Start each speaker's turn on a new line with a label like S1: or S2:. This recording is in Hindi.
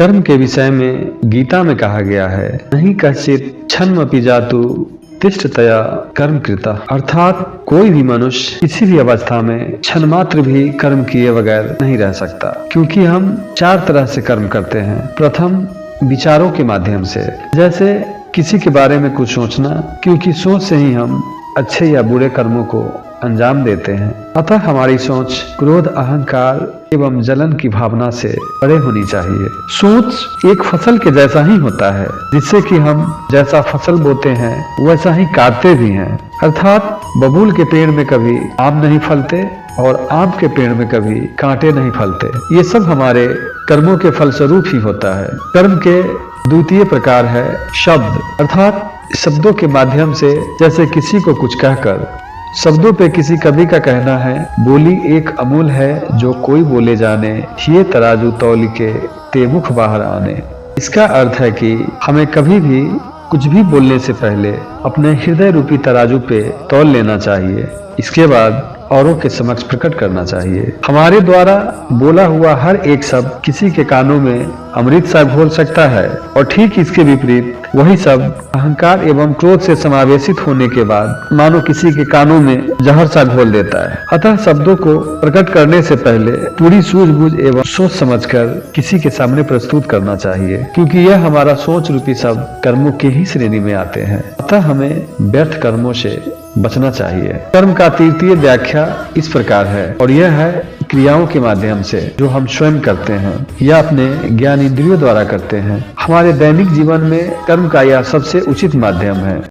S1: कर्म के विषय में गीता में कहा गया है, नहीं कश्चित क्षणमपि जातु तिष्ठतया कर्म कृता, अर्थात कोई भी मनुष्य किसी भी अवस्था में क्षण मात्र भी कर्म किए बगैर नहीं रह सकता। क्योंकि हम 4 तरह से कर्म करते हैं। प्रथम, विचारों के माध्यम से, जैसे किसी के बारे में कुछ सोचना, क्योंकि सोच से ही हम अच्छे या बुरे कर्मों को अंजाम देते हैं। अतः हमारी सोच क्रोध, अहंकार एवं जलन की भावना से परे होनी चाहिए। सोच एक फसल के जैसा ही होता है, जिससे कि हम जैसा फसल बोते हैं वैसा ही काटते भी हैं। अर्थात बबूल के पेड़ में कभी आम नहीं फलते और आम के पेड़ में कभी कांटे नहीं फलते। ये सब हमारे कर्मों के फलस्वरूप ही होता है। कर्म के द्वितीय प्रकार है शब्द, अर्थात शब्दों के माध्यम से, जैसे किसी को कुछ कहकर। शब्दों पे किसी कवि का कहना है, बोली एक अमूल है जो कोई बोले जाने, ये तराजू तौल के ते मुख बाहर आने। इसका अर्थ है कि हमें कभी भी कुछ भी बोलने से पहले अपने हृदय रूपी तराजू पे तौल लेना चाहिए, इसके बाद औरों के समक्ष प्रकट करना चाहिए। हमारे द्वारा बोला हुआ हर एक शब्द किसी के कानों में अमृत सा घोल सकता है, और ठीक इसके विपरीत वही शब्द अहंकार एवं क्रोध से समावेशित होने के बाद मानो किसी के कानों में जहर सा घोल देता है। अतः शब्दों को प्रकट करने से पहले पूरी सूझबूझ एवं सोच समझकर किसी के सामने प्रस्तुत करना चाहिए, क्योंकि यह हमारा सोच रूपी शब्द कर्मों की ही श्रेणी में आते हैं। अतः हमें व्यर्थ कर्मों से बचना चाहिए। कर्म का तृतीय व्याख्या इस प्रकार है, और यह है क्रियाओं के माध्यम से जो हम स्वयं करते हैं या अपने ज्ञान इंद्रियों द्वारा करते हैं। हमारे दैनिक जीवन में कर्म का यह सबसे उचित माध्यम है।